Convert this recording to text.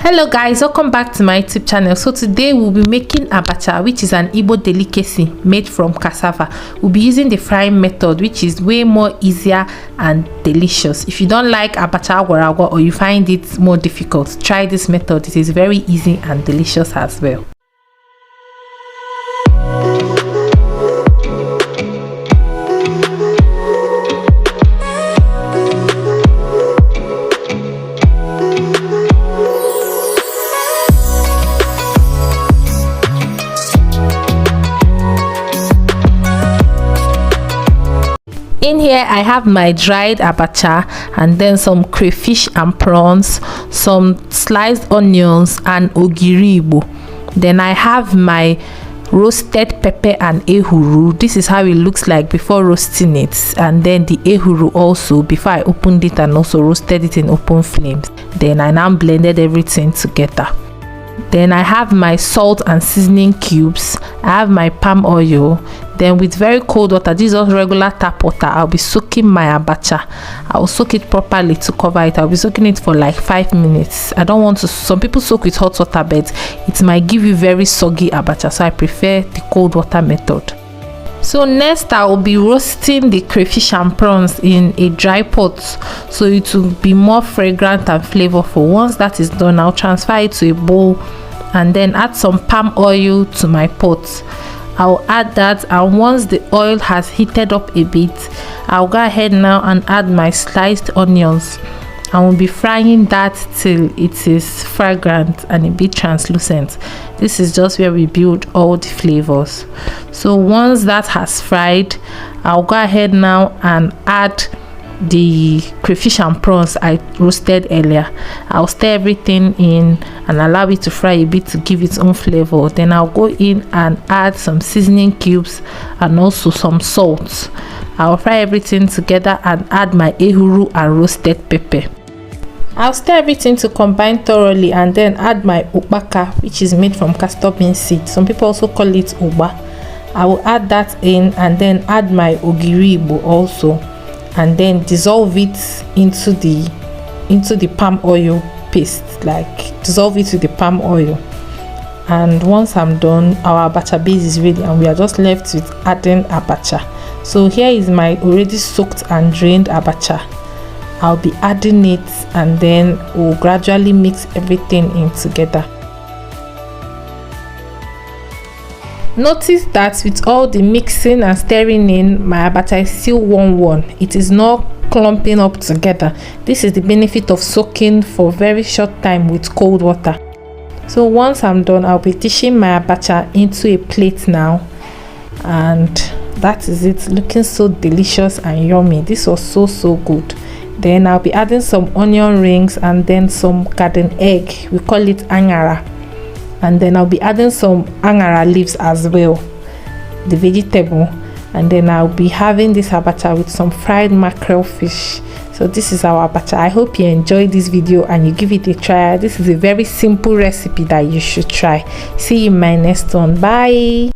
Hello guys, welcome back to my YouTube channel. So today we'll be making abacha, which is an Igbo delicacy made from cassava. We'll be using the frying method, which is way more easier and delicious. If you don't like abacha agwarawa or you find it more difficult, try this method. It is very easy and delicious as well. In here I have my dried abacha and then some crayfish and prawns, some sliced onions and Ogiri Igbo. Then I have my roasted pepper and Ehuru. This is how it looks like before roasting it, and then the Ehuru also before I opened it and also roasted it in open flames. Then I now blended everything together. Then I have my salt and seasoning cubes. I have my palm oil. Then with very cold water, this is just regular tap water, I'll be soaking my abacha. I'll soak it properly to cover it. I'll be soaking it for like 5 minutes. I don't want to, some people soak with hot water, but it might give you very soggy abacha, so I prefer the cold water method. So next I will be roasting the crayfish and prawns in a dry pot, so it will be more fragrant and flavorful. Once that is done, I'll transfer it to a bowl and then add some palm oil to my pot. I'll add that, and once the oil has heated up a bit, I'll go ahead now and add my sliced onions. I will be frying that till it is fragrant and a bit translucent. This is just where we build all the flavors. So once that has fried, I'll go ahead now and add the crayfish and prawns I roasted earlier. I'll stir everything in and allow it to fry a bit to give its own flavor. Then I'll go in and add some seasoning cubes and also some salt. I'll fry everything together and add my Ehuru and roasted pepper. I'll stir everything to combine thoroughly and then add my Ukpaka, which is made from castor bean seed. Some people also call it Ugba. I will add that in and then add my Ogiri Igbo also, and then dissolve it into the palm oil paste, like dissolve it with the palm oil. And once I'm done, our abacha base is ready and we are just left with adding abacha. So here is my already soaked and drained abacha. I'll be adding it and then we'll gradually mix everything in together. Notice that with all the mixing and stirring in, my abacha is still one. It is not clumping up together. This is the benefit of soaking for a very short time with cold water. So once I'm done, I'll be dishing my abacha into a plate now, and that is it, looking so delicious and yummy. This was so good. Then I'll be adding some onion rings and then some garden egg, we call it Anyara. And then I'll be adding some Anyara leaves as well, the vegetable. And then I'll be having this abacha with some fried mackerel fish. So this is our abacha. I hope you enjoyed this video and you give it a try. This is a very simple recipe that you should try. See you in my next one. Bye.